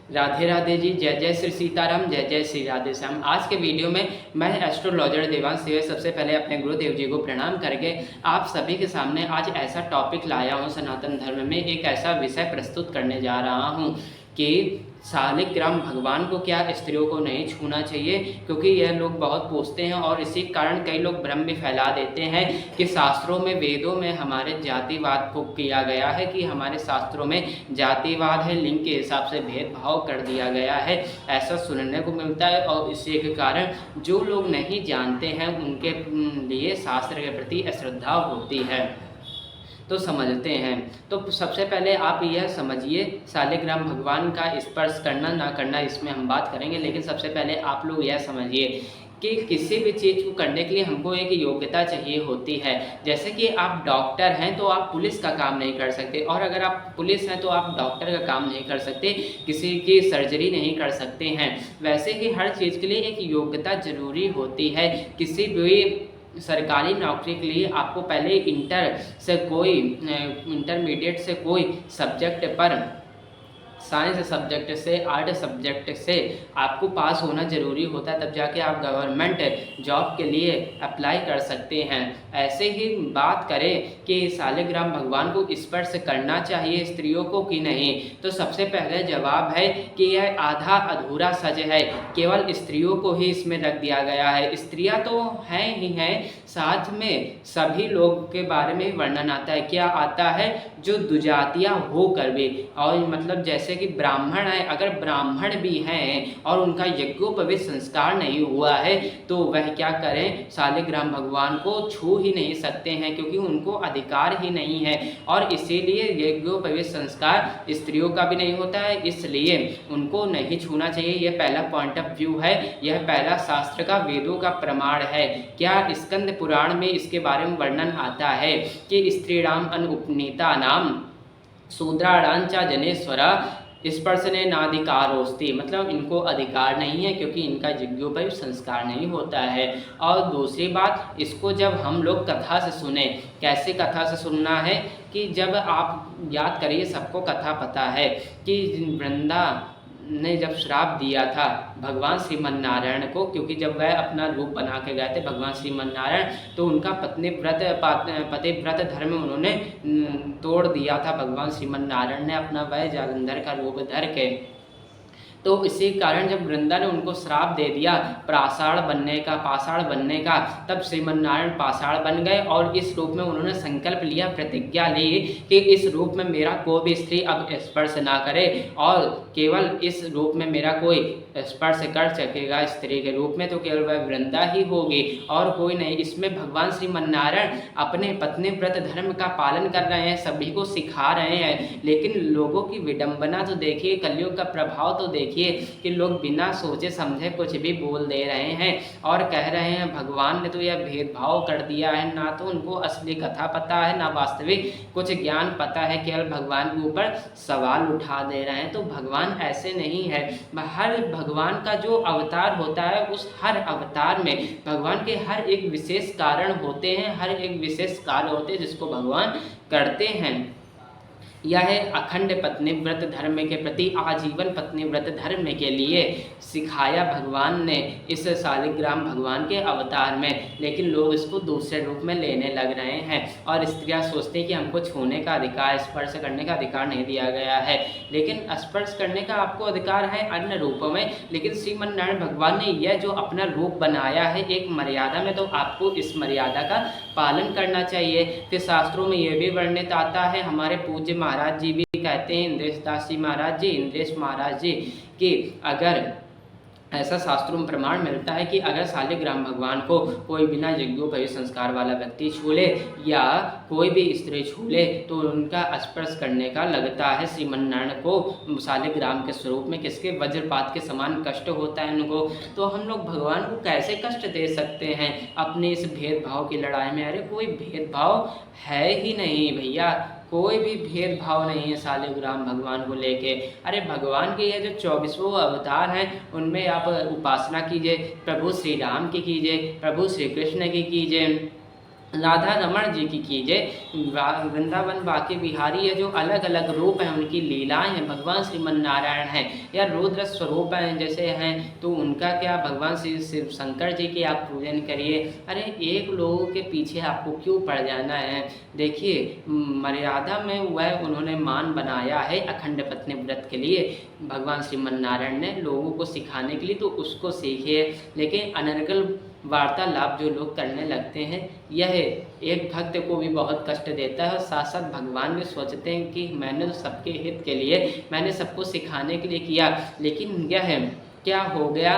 राधे राधे जी, जय जय श्री सीताराम, जय जय श्री राधे श्याम। आज के वीडियो में मैं एस्ट्रोलॉजर देवांश सिंह सबसे पहले अपने गुरुदेव जी को प्रणाम करके आप सभी के सामने आज ऐसा टॉपिक लाया हूँ। सनातन धर्म में एक ऐसा विषय प्रस्तुत करने जा रहा हूँ कि शालिग्राम भगवान को क्या स्त्रियों को नहीं छूना चाहिए, क्योंकि यह लोग बहुत पूछते हैं और इसी कारण कई लोग भ्रम भी फैला देते हैं कि शास्त्रों में, वेदों में हमारे जातिवाद को किया गया है, कि हमारे शास्त्रों में जातिवाद है, लिंग के हिसाब से भेदभाव कर दिया गया है, ऐसा सुनने को मिलता है। और इसी के कारण जो लोग नहीं जानते हैं उनके लिए शास्त्र के प्रति अश्रद्धा होती है। तो समझते हैं। तो सबसे पहले आप यह समझिए, शालिग्राम भगवान का स्पर्श करना ना करना इसमें हम बात करेंगे, लेकिन सबसे पहले आप लोग यह समझिए कि किसी भी चीज़ को करने के लिए हमको एक योग्यता चाहिए होती है। जैसे कि आप डॉक्टर हैं तो आप पुलिस का काम नहीं कर सकते, और अगर आप पुलिस हैं तो आप डॉक्टर का काम नहीं कर सकते, किसी की सर्जरी नहीं कर सकते हैं। वैसे ही हर चीज़ के लिए एक योग्यता ज़रूरी होती है। किसी भी सरकारी नौकरी के लिए आपको पहले इंटरमीडिएट से कोई सब्जेक्ट पर, साइंस सब्जेक्ट से, आर्ट सब्जेक्ट से आपको पास होना ज़रूरी होता है, तब जाके आप गवर्नमेंट जॉब के लिए अप्लाई कर सकते हैं। ऐसे ही बात करें कि शालिग्राम भगवान को स्पर्श करना चाहिए स्त्रियों को कि नहीं, तो सबसे पहले जवाब है कि यह आधा अधूरा सच है, केवल स्त्रियों को ही इसमें रख दिया गया है। स्त्रियां तो हैं ही हैं, साथ में सभी लोग के बारे में वर्णन आता है। क्या आता है? जो दुजातियाँ होकर भी, और मतलब जैसे कि ब्राह्मण है, अगर ब्राह्मण भी हैं और उनका यज्ञोपवीत संस्कार नहीं हुआ है तो वह क्या करें, शालिग्राम भगवान को छू ही नहीं सकते हैं, क्योंकि उनको अधिकार ही नहीं है। और इसीलिए यज्ञोपवीत संस्कार स्त्रियों का भी नहीं होता है, इसलिए उनको नहीं छूना चाहिए। यह पहला पॉइंट ऑफ व्यू है, यह पहला शास्त्र का, वेदों का प्रमाण है। क्या स्कंद पुराण में इसके बारे में वर्णन आता है कि स्त्रीणाम अनुपनीता नाम शूद्राणांचा जनेश्वरा स्पर्शने नाधिकारोस्ति, मतलब इनको अधिकार नहीं है क्योंकि इनका यज्ञोपवीत संस्कार नहीं होता है। और दूसरी बात, इसको जब हम लोग कथा से सुने, कैसे कथा से सुनना है कि जब आप याद करिए, सबको कथा पता है कि वृंदा ने जब श्राप दिया था भगवान श्रीमन नारायण को, क्योंकि जब वह अपना रूप बना के गए थे भगवान श्रीमन नारायण, तो उनका पतिव्रत धर्म उन्होंने तोड़ दिया था। भगवान श्रीमन नारायण ने अपना वह जालंधर का रूप धर के, तो इसी कारण जब वृंदा ने उनको श्राप दे दिया पाषाण बनने का, तब श्रीमन नारायण पाषाण बन गए और इस रूप में उन्होंने संकल्प लिया, प्रतिज्ञा ली कि इस रूप में मेरा कोई भी स्त्री अब स्पर्श ना करे, और केवल इस रूप में मेरा कोई स्पर्श कर सकेगा स्त्री के रूप में तो केवल वह वृंदा ही होगी और कोई नहीं। इसमें भगवान श्रीमन नारायण अपने पत्नी व्रत धर्म का पालन कर रहे हैं, सभी को सिखा रहे हैं, लेकिन लोगों की विडंबना तो देखिए, कलयुग का प्रभाव तो देखिए कि लोग बिना सोचे समझे कुछ भी बोल दे रहे हैं और कह रहे हैं भगवान ने तो यह भेदभाव कर दिया है। ना तो उनको असली कथा पता है, ना वास्तविक कुछ ज्ञान पता है, केवल भगवान के ऊपर सवाल उठा दे रहे हैं। तो भगवान ऐसे नहीं है। हर भगवान का जो अवतार होता है, उस हर अवतार में भगवान के हर एक विशेष कारण होते हैं, हर एक विशेष कार्य होते हैं जिसको भगवान करते हैं। यह है अखंड पत्नी व्रत धर्म के प्रति, आजीवन पत्नी व्रत धर्म के लिए सिखाया भगवान ने इस शालिग्राम भगवान के अवतार में, लेकिन लोग इसको दूसरे रूप में लेने लग रहे हैं और स्त्रियां सोचती हैं कि हमको छूने का अधिकार, स्पर्श करने का अधिकार नहीं दिया गया है। लेकिन स्पर्श करने का आपको अधिकार है अन्य रूपों में, लेकिन श्रीमन नारायण भगवान ने यह जो अपना रूप बनाया है एक मर्यादा में, तो आपको इस मर्यादा का पालन करना चाहिए। फिर शास्त्रों में यह भी वर्णित आता है, हमारे पूज्य महाराज जी भी कहते हैं, इंद्रेश दास जी महाराज जी, इंद्रेश महाराज जी, कि अगर ऐसा शास्त्रों में प्रमाण मिलता है कि अगर शालिग्राम भगवान को कोई बिना यज्ञोपवीत संस्कार वाला व्यक्ति छू ले या कोई भी स्त्री छू ले तो उनका स्पर्श करने का लगता है श्रीमन नारायण को शालिग्राम के स्वरूप में किसके वज्रपात के समान कष्ट होता है उनको। तो हम लोग भगवान को कैसे कष्ट दे सकते हैं अपने इस भेदभाव की लड़ाई में? अरे कोई भेदभाव है ही नहीं भैया, कोई भी भेदभाव नहीं है शालिग्राम भगवान को लेके। अरे भगवान के ये जो 24वें अवतार हैं उनमें आप उपासना कीजिए, प्रभु श्री राम की कीजिए, प्रभु श्री कृष्ण की कीजिए, राधा रमण जी की कीजिए, वृंदावन बाके बिहारी है, जो अलग अलग रूप हैं उनकी लीलाएं हैं, भगवान श्रीमन नारायण हैं या रुद्र स्वरूप हैं जैसे हैं, तो उनका क्या भगवान श्री शिव शंकर जी की आप पूजन करिए। अरे एक लोगों के पीछे आपको क्यों पड़ जाना है। देखिए मर्यादा में वह उन्होंने मान बनाया है अखंड पत्नी व्रत के लिए, भगवान श्रीमन नारायण ने लोगों को सिखाने के लिए, तो उसको सीखिए। लेकिन अनर्गल वार्तालाप जो लोग करने लगते हैं, यह एक भक्त को भी बहुत कष्ट देता है और साथ साथ भगवान भी सोचते हैं कि मैंने तो सबके हित के लिए, मैंने सबको सिखाने के लिए किया, लेकिन यह क्या हो गया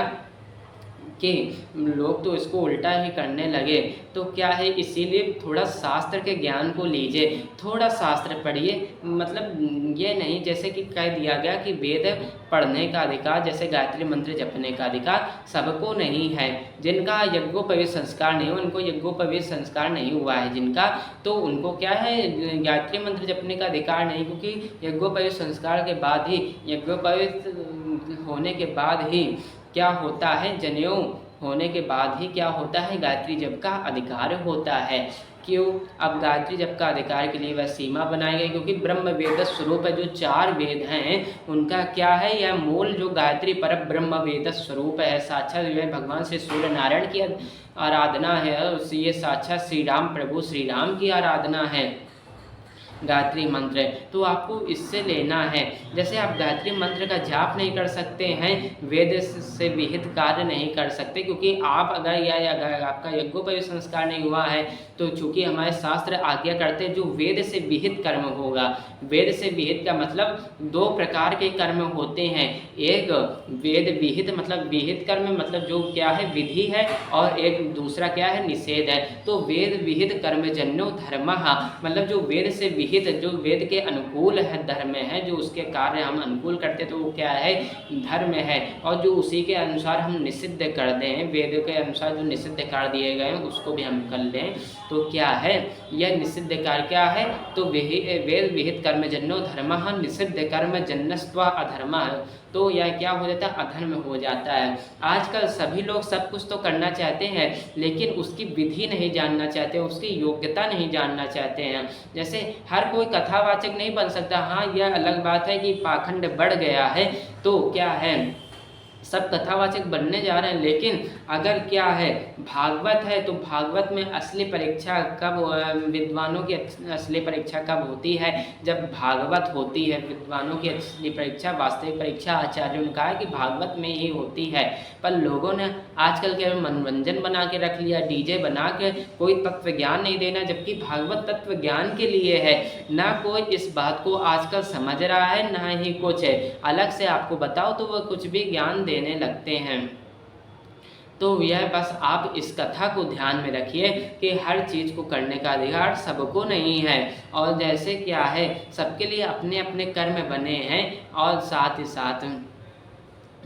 कि लोग तो इसको उल्टा ही करने लगे। तो क्या है, इसीलिए थोड़ा शास्त्र के ज्ञान को लीजिए, थोड़ा शास्त्र पढ़िए। मतलब ये नहीं जैसे कि कह दिया गया कि वेद पढ़ने का अधिकार, जैसे गायत्री मंत्र जपने का अधिकार सबको नहीं है। जिनका यज्ञोपवीत संस्कार नहीं हो, उनको यज्ञोपवीत संस्कार नहीं हुआ है जिनका, तो उनको क्या है गायत्री मंत्र जपने का अधिकार नहीं, क्योंकि यज्ञोपवीत संस्कार के बाद ही, यज्ञोपवीत होने के बाद ही क्या होता है, जनेऊ होने के बाद ही क्या होता है, गायत्री जप का अधिकार होता है। क्यों? अब गायत्री जप का अधिकार के लिए वह सीमा बनाई गई, क्योंकि ब्रह्म वेद स्वरूप है, जो 4 वेद हैं उनका क्या है, यह मूल जो गायत्री पर ब्रह्म वेद स्वरूप है, साक्षात जो है भगवान श्री सूर्य नारायण की आराधना है, ये साक्षात श्री राम प्रभु श्री राम की आराधना है गायत्री मंत्र। तो आपको इससे लेना है। जैसे आप गायत्री मंत्र का जाप नहीं कर सकते हैं, वेद से विहित कार्य नहीं कर सकते, क्योंकि आप अगर आपका यज्ञोपवीत संस्कार नहीं हुआ है, तो चूंकि हमारे शास्त्र आज्ञा करते हैं जो वेद से विहित कर्म होगा। वेद से विहित का मतलब 2 प्रकार के कर्म होते हैं, एक वेद विहित मतलब विहित कर्म मतलब जो क्या है विधि है, और एक दूसरा क्या है निषेध है। तो वेद विहित कर्मजन्यो धर्मः मतलब जो वेद से विहित, जो वेद के अनुकूल है धर्म है, जो उसके कार्य हम अनुकूल करते तो वो क्या है धर्म है, और जो उसी के अनुसार हम निषिद्ध कर दें, वेद के अनुसार जो निषिद्ध कर दिए गए हैं उसको भी हम कर लें, तो क्या है यह निषिद्ध कार्य क्या है, तो वेद विहित कर्मजन्यो धर्मः निषिद्ध कर्म जन्यस्त्वा अधर्मः, तो यह क्या हो जाता है अधर्म हो जाता है। आजकल सभी लोग सब कुछ तो करना चाहते हैं, लेकिन उसकी विधि नहीं जानना चाहते, उसकी योग्यता नहीं जानना चाहते हैं। जैसे हर कोई कथावाचक नहीं बन सकता। हाँ, यह अलग बात है कि पाखंड बढ़ गया है, तो क्या है सब कथावाचक बनने जा रहे हैं, लेकिन अगर क्या है भागवत है, तो भागवत में असली परीक्षा कब, विद्वानों की असली परीक्षा कब होती है, जब भागवत होती है। विद्वानों की असली परीक्षा, वास्तविक परीक्षा आचार्यों ने कहा है कि भागवत में ही होती है। पर लोगों ने आजकल के मनोरंजन बना के रख लिया, डीजे बना के, कोई तत्व ज्ञान नहीं देना, जबकि भागवत तत्व ज्ञान के लिए है। ना कोई इस बात को आजकल समझ रहा है, ना ही कुछ है अलग से आपको बताओ तो वह कुछ भी ज्ञान देने लगते हैं। तो यह बस आप इस कथा को ध्यान में रखिए कि हर चीज़ को करने का अधिकार सबको नहीं है, और जैसे क्या है सबके लिए अपने अपने कर्म बने हैं, और साथ ही साथ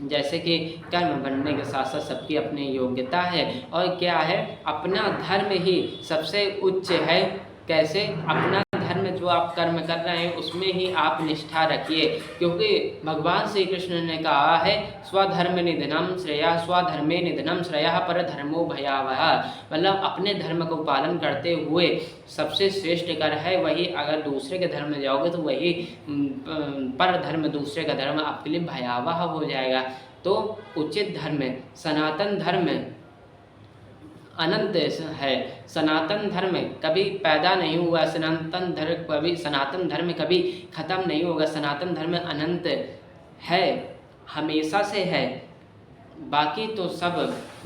जैसे कि कर्म बनने के साथ साथ सबकी अपनी योग्यता है, और क्या है अपना धर्म ही सबसे उच्च है। कैसे? अपना धर्म जो आप कर्म कर रहे हैं उसमें ही आप निष्ठा रखिए, क्योंकि भगवान श्री कृष्ण ने कहा है स्वधर्म निधनम श्रेया स्वधर्मे निधनम श्रेया पर धर्मो भयावह, मतलब अपने धर्म को पालन करते हुए सबसे श्रेष्ठ कर है वही, अगर दूसरे के धर्म में जाओगे तो वही पर धर्म, दूसरे का धर्म आपके लिए भयावह हो जाएगा। तो उचित धर्म, सनातन धर्म अनंत है, सनातन धर्म कभी पैदा नहीं हुआ, सनातन धर्म कभी खत्म नहीं होगा, सनातन धर्म अनंत है, हमेशा से है। बाकी तो सब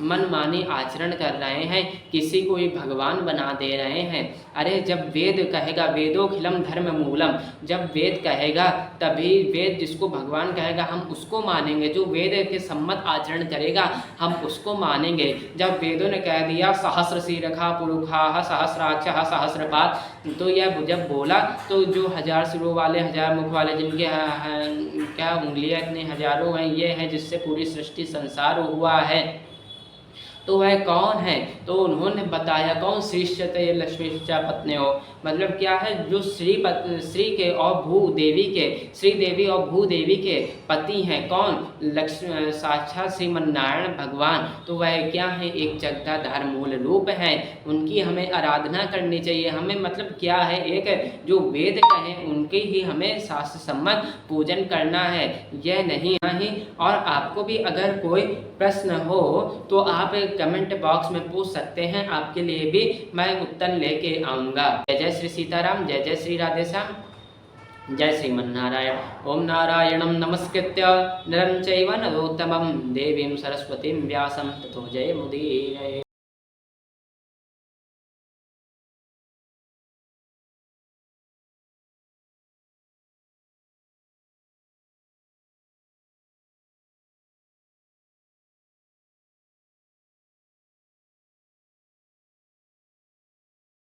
मनमानी आचरण कर रहे हैं, किसी को ही भगवान बना दे रहे हैं। अरे जब वेद कहेगा वेदोखिलम धर्म मूलम, जब वेद कहेगा तभी, वेद जिसको भगवान कहेगा हम उसको मानेंगे, जो वेद के सम्मत आचरण करेगा हम उसको मानेंगे। जब वेदों ने कह दिया सहस्र शीरखा पुरुषा सहस्राक्ष सहस्रपाद, तो यह जब बोला तो जो 1000 सिरों वाले 1000 मुख वाले जिनके क्या उंगलियां इतनी हजारों हैं, ये है जिससे पूरी सृष्टि संसार हुआ है। तो वह कौन है? तो उन्होंने बताया कौन? श्रीश्चते लक्ष्मी पत्नी हो, मतलब क्या है, जो श्री के और भूदेवी के, श्री देवी और भूदेवी के पति हैं। कौन? लक्ष्मी, साक्षात श्रीमन नारायण भगवान। तो वह क्या है? एक जगदाधार मूल रूप है। उनकी हमें आराधना करनी चाहिए। हमें मतलब क्या है, एक जो वेद कहें उनके ही हमें शास्त्र सम्मत पूजन करना है, यह नहीं। और आपको भी अगर कोई प्रश्न हो तो आप कमेंट बॉक्स में पूछ सकते हैं, आपके लिए भी मैं उत्तर लेके आऊँगा। जय जय श्री सीताराम, जय जय श्री राधेश्याम, जय श्रीमन्नारायण। ओम नारायणं नमस्कृत्य नरं चैव नरोत्तमं देवीं सरस्वतीं व्यासं ततो जयमुदीरये।